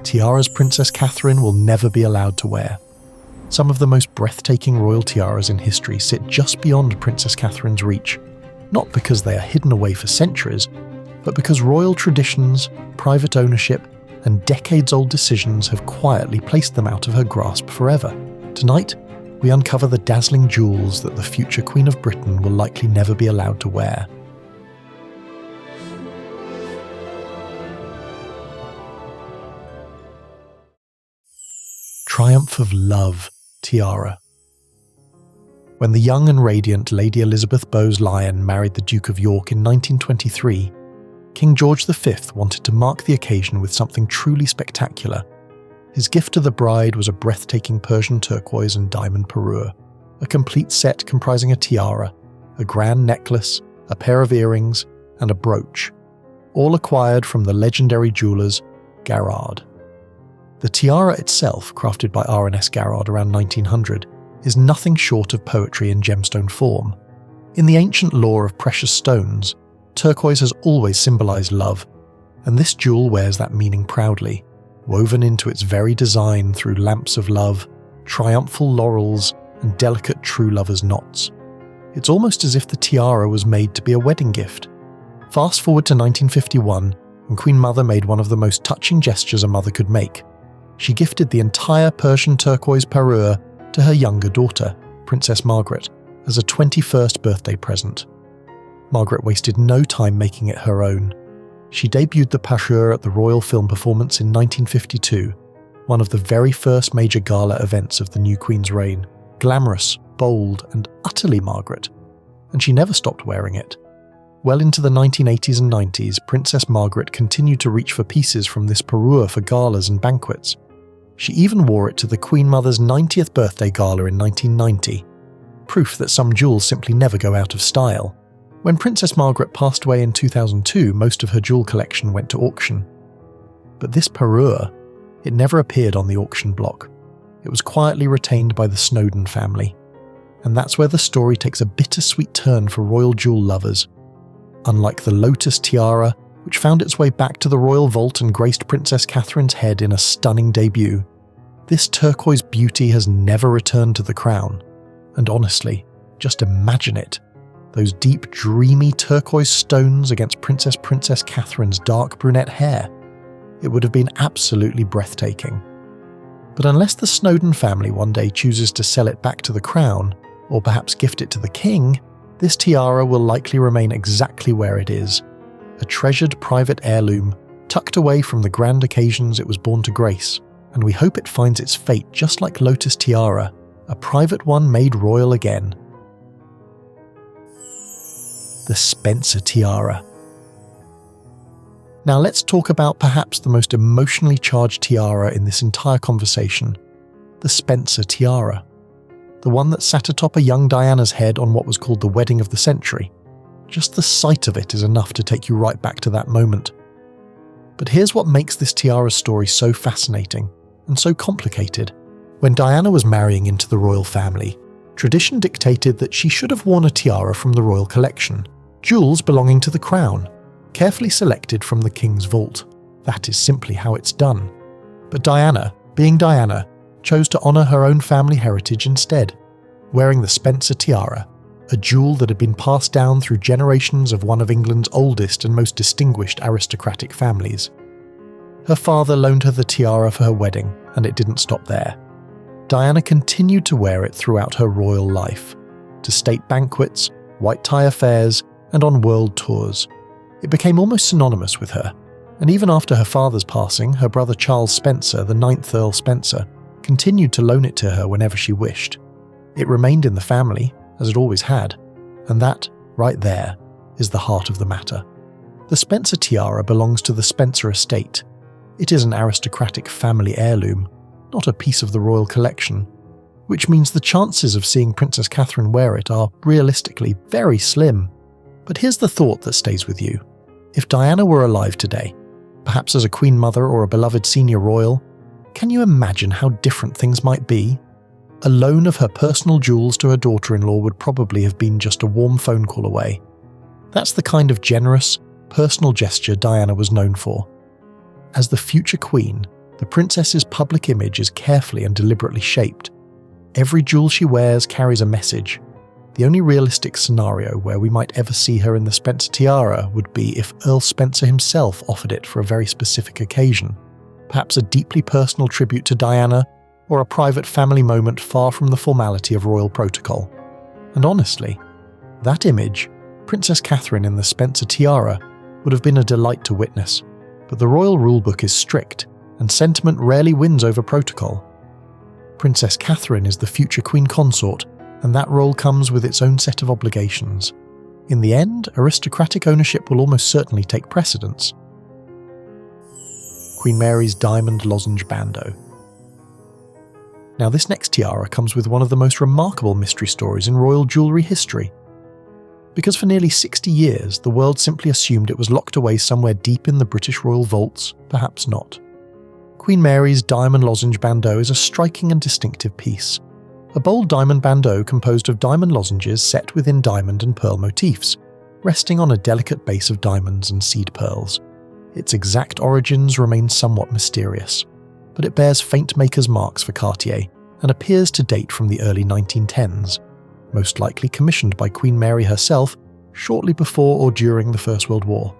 tiaras Princess Catherine will never be allowed to wear. Some of the most breathtaking royal tiaras in history sit just beyond Princess Catherine's reach, not because they are hidden away for centuries, but because royal traditions, private ownership, and decades-old decisions have quietly placed them out of her grasp forever. Tonight, we uncover the dazzling jewels that the future Queen of Britain will likely never be allowed to wear. Triumph of Love Tiara. When the young and radiant Lady Elizabeth Bowes-Lyon married the Duke of York in 1923, King George V wanted to mark the occasion with something truly spectacular. His gift to the bride was a breathtaking Persian turquoise and diamond parure, a complete set comprising a tiara, a grand necklace, a pair of earrings, and a brooch, all acquired from the legendary jewellers Garrard. The tiara itself, crafted by R&S Garrard around 1900, is nothing short of poetry in gemstone form. In the ancient lore of precious stones, turquoise has always symbolised love, and this jewel wears that meaning proudly, woven into its very design through lamps of love, triumphal laurels, and delicate true lovers' knots. It's almost as if the tiara was made to be a wedding gift. Fast forward to 1951, and Queen Mother made one of the most touching gestures a mother could make. She gifted the entire Persian turquoise parure to her younger daughter, Princess Margaret, as a 21st birthday present. Margaret wasted no time making it her own. She debuted the parure at the Royal Film Performance in 1952, one of the very first major gala events of the new Queen's reign. Glamorous, bold, and utterly Margaret. And she never stopped wearing it. Well into the 1980s and 90s, Princess Margaret continued to reach for pieces from this parure for galas and banquets. She even wore it to the Queen Mother's 90th birthday gala in 1990. Proof that some jewels simply never go out of style. When Princess Margaret passed away in 2002, most of her jewel collection went to auction. But this parure, it never appeared on the auction block. It was quietly retained by the Snowdon family. And that's where the story takes a bittersweet turn for royal jewel lovers. Unlike the Lotus tiara, which found its way back to the royal vault and graced Princess Catherine's head in a stunning debut, this turquoise beauty has never returned to the crown. And honestly, just imagine it. Those deep, dreamy turquoise stones against Princess Catherine's dark brunette hair. It would have been absolutely breathtaking. But unless the Snowdon family one day chooses to sell it back to the crown, or perhaps gift it to the king, this tiara will likely remain exactly where it is. A treasured private heirloom, tucked away from the grand occasions it was born to grace, and we hope it finds its fate just like Lotus tiara, a private one made royal again. The Spencer tiara. Now let's talk about perhaps the most emotionally charged tiara in this entire conversation, the Spencer tiara. The one that sat atop a young Diana's head on what was called the wedding of the century. Just the sight of it is enough to take you right back to that moment. But here's what makes this tiara's story so fascinating and so complicated. When Diana was marrying into the royal family, tradition dictated that she should have worn a tiara from the royal collection, jewels belonging to the crown, carefully selected from the king's vault. That is simply how it's done. But Diana, being Diana, chose to honour her own family heritage instead, wearing the Spencer tiara, a jewel that had been passed down through generations of one of England's oldest and most distinguished aristocratic families. Her father loaned her the tiara for her wedding, and it didn't stop there. Diana continued to wear it throughout her royal life, to state banquets, white tie affairs, and on world tours. It became almost synonymous with her, and even after her father's passing, her brother Charles Spencer, the 9th Earl Spencer, continued to loan it to her whenever she wished. It remained in the family, as it always had, and that, right there, is the heart of the matter. The Spencer tiara belongs to the Spencer estate. It is an aristocratic family heirloom, not a piece of the royal collection, which means the chances of seeing Princess Catherine wear it are, realistically, very slim. But here's the thought that stays with you. If Diana were alive today, perhaps as a Queen Mother or a beloved senior royal, can you imagine how different things might be? A loan of her personal jewels to her daughter-in-law would probably have been just a warm phone call away. That's the kind of generous, personal gesture Diana was known for. As the future queen, The princess's public image is carefully and deliberately shaped. Every jewel she wears carries a message. The only realistic scenario where we might ever see her in the Spencer tiara would be if Earl Spencer himself offered it for a very specific occasion, perhaps a deeply personal tribute to Diana, or a private family moment far from the formality of royal protocol. And honestly, that image, Princess Catherine in the Spencer tiara, would have been a delight to witness, but the royal rulebook is strict, and sentiment rarely wins over protocol. Princess Catherine is the future queen consort, and that role comes with its own set of obligations. In the end, aristocratic ownership will almost certainly take precedence. Queen Mary's diamond lozenge bandeau. Now, this next tiara comes with one of the most remarkable mystery stories in royal jewellery history. Because for nearly 60 years, the world simply assumed it was locked away somewhere deep in the British royal vaults, perhaps not. Queen Mary's diamond lozenge bandeau is a striking and distinctive piece. A bold diamond bandeau composed of diamond lozenges set within diamond and pearl motifs, resting on a delicate base of diamonds and seed pearls. Its exact origins remain somewhat mysterious, but it bears faint maker's marks for Cartier and appears to date from the early 1910s, most likely commissioned by Queen Mary herself shortly before or during the First World War.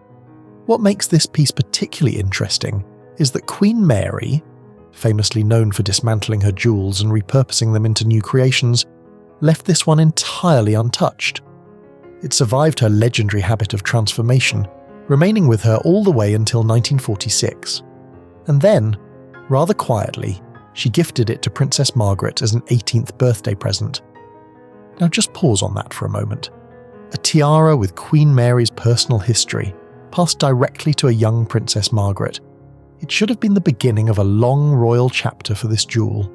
What makes this piece particularly interesting is that Queen Mary, famously known for dismantling her jewels and repurposing them into new creations, left this one entirely untouched. It survived her legendary habit of transformation, remaining with her all the way until 1946. And then, rather quietly, she gifted it to Princess Margaret as an 18th birthday present. Now just pause on that for a moment. A tiara with Queen Mary's personal history, passed directly to a young Princess Margaret. It should have been the beginning of a long royal chapter for this jewel.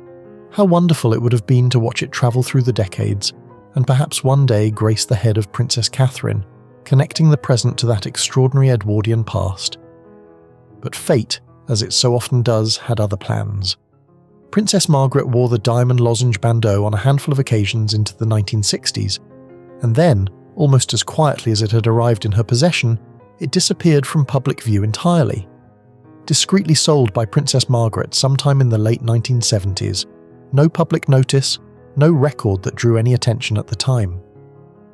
How wonderful it would have been to watch it travel through the decades, and perhaps one day grace the head of Princess Catherine, connecting the present to that extraordinary Edwardian past. But fate, as it so often does, had other plans. Princess Margaret wore the diamond lozenge bandeau on a handful of occasions into the 1960s, and then, almost as quietly as it had arrived in her possession, it disappeared from public view entirely. Discreetly sold by Princess Margaret sometime in the late 1970s, no public notice, no record that drew any attention at the time.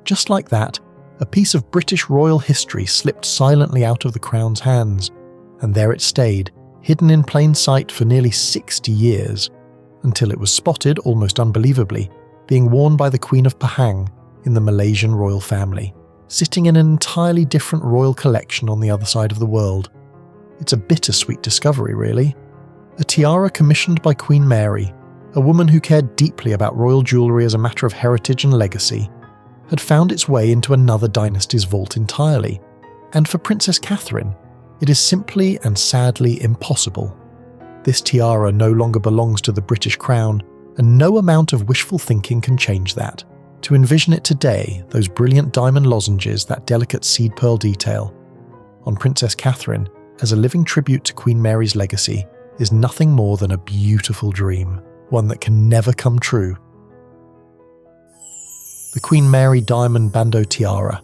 Just like that, a piece of British royal history slipped silently out of the Crown's hands, and there it stayed, hidden in plain sight for nearly 60 years, until it was spotted, almost unbelievably, being worn by the Queen of Pahang in the Malaysian royal family, sitting in an entirely different royal collection on the other side of the world. It's a bittersweet discovery, really. A tiara commissioned by Queen Mary, a woman who cared deeply about royal jewellery as a matter of heritage and legacy, had found its way into another dynasty's vault entirely, and for Princess Catherine, it is simply and sadly impossible. This tiara no longer belongs to the British Crown, and no amount of wishful thinking can change that. To envision it today, those brilliant diamond lozenges, that delicate seed pearl detail, on Princess Catherine, as a living tribute to Queen Mary's legacy, is nothing more than a beautiful dream, one that can never come true. The Queen Mary Diamond Bandeau Tiara.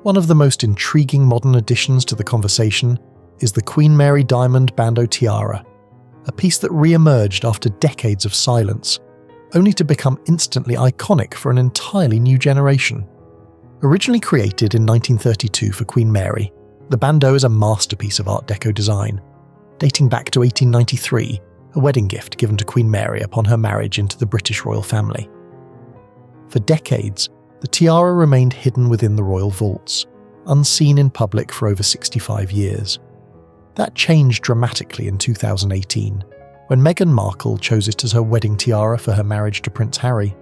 One of the most intriguing modern additions to the conversation is the Queen Mary Diamond Bandeau Tiara, a piece that re-emerged after decades of silence, only to become instantly iconic for an entirely new generation. Originally created in 1932 for Queen Mary, the bandeau is a masterpiece of Art Deco design, dating back to 1893, a wedding gift given to Queen Mary upon her marriage into the British royal family. For decades, the tiara remained hidden within the royal vaults, unseen in public for over 65 years. That changed dramatically in 2018, when Meghan Markle chose it as her wedding tiara for her marriage to Prince Harry.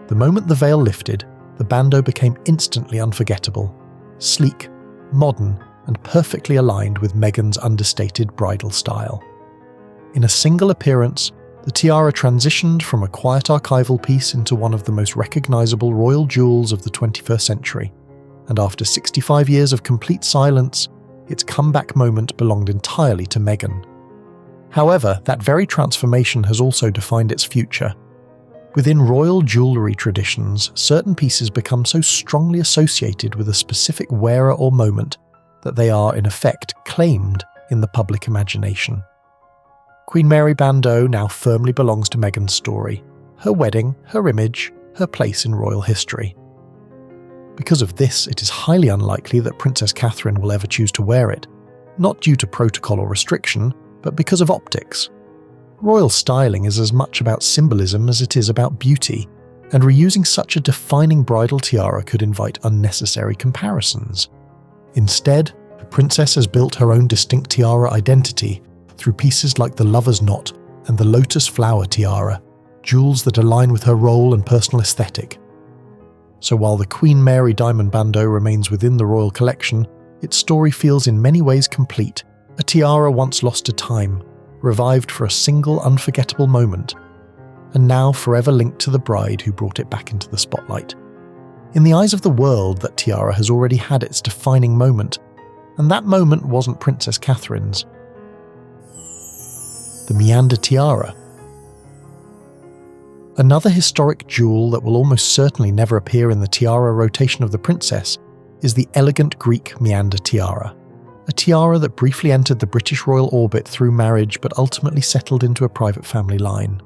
The moment the veil lifted, the bandeau became instantly unforgettable, sleek, modern, and perfectly aligned with Meghan's understated bridal style. In a single appearance, the tiara transitioned from a quiet archival piece into one of the most recognisable royal jewels of the 21st century, and after 65 years of complete silence, its comeback moment belonged entirely to Meghan. However, that very transformation has also defined its future. Within royal jewellery traditions, certain pieces become so strongly associated with a specific wearer or moment that they are, in effect, claimed in the public imagination. Queen Mary Bandeau now firmly belongs to Meghan's story, her wedding, her image, her place in royal history. Because of this, it is highly unlikely that Princess Catherine will ever choose to wear it, not due to protocol or restriction, but because of optics. Royal styling is as much about symbolism as it is about beauty, and reusing such a defining bridal tiara could invite unnecessary comparisons. Instead, the princess has built her own distinct tiara identity through pieces like the lover's knot and the lotus flower tiara, jewels that align with her role and personal aesthetic. So while the Queen Mary Diamond Bandeau remains within the royal collection, its story feels in many ways complete, a tiara once lost to time, revived for a single unforgettable moment, and now forever linked to the bride who brought it back into the spotlight. In the eyes of the world, that tiara has already had its defining moment, and that moment wasn't Princess Catherine's. The Meander tiara. Another historic jewel that will almost certainly never appear in the tiara rotation of the princess is the elegant Greek Meander tiara, a tiara that briefly entered the British royal orbit through marriage but ultimately settled into a private family line.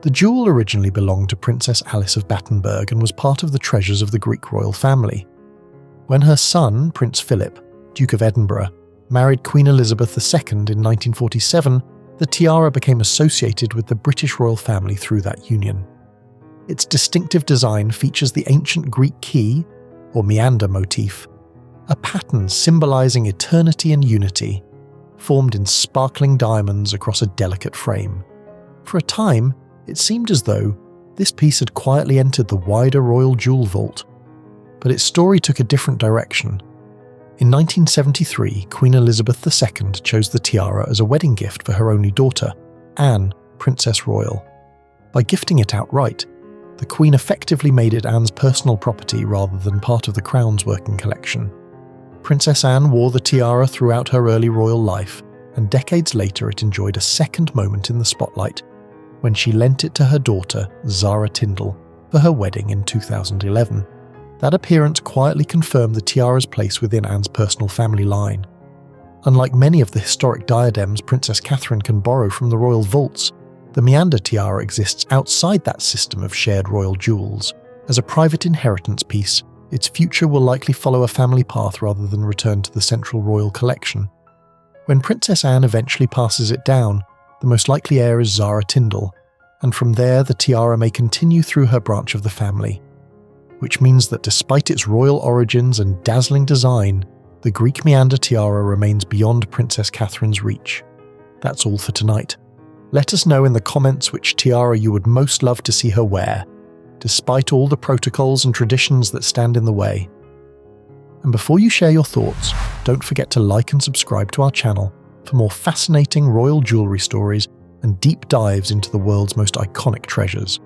The jewel originally belonged to Princess Alice of Battenberg and was part of the treasures of the Greek royal family. When her son, Prince Philip, Duke of Edinburgh, married Queen Elizabeth II in 1947, the tiara became associated with the British royal family through that union. Its distinctive design features the ancient Greek key, or meander motif, a pattern symbolizing eternity and unity, formed in sparkling diamonds across a delicate frame. For a time, it seemed as though this piece had quietly entered the wider royal jewel vault, but its story took a different direction. In 1973, Queen Elizabeth II chose the tiara as a wedding gift for her only daughter, Anne, Princess Royal. By gifting it outright, the Queen effectively made it Anne's personal property rather than part of the Crown's working collection. Princess Anne wore the tiara throughout her early royal life, and decades later it enjoyed a second moment in the spotlight when she lent it to her daughter, Zara Tindall, for her wedding in 2011. That appearance quietly confirmed the tiara's place within Anne's personal family line. Unlike many of the historic diadems Princess Catherine can borrow from the royal vaults, the Meander tiara exists outside that system of shared royal jewels. As a private inheritance piece, its future will likely follow a family path rather than return to the central royal collection. When Princess Anne eventually passes it down, the most likely heir is Zara Tindall, and from there the tiara may continue through her branch of the family. Which means that despite its royal origins and dazzling design, the Greek Meander tiara remains beyond Princess Catherine's reach. That's all for tonight. Let us know in the comments which tiara you would most love to see her wear, despite all the protocols and traditions that stand in the way. And before you share your thoughts, don't forget to like and subscribe to our channel for more fascinating royal jewellery stories and deep dives into the world's most iconic treasures.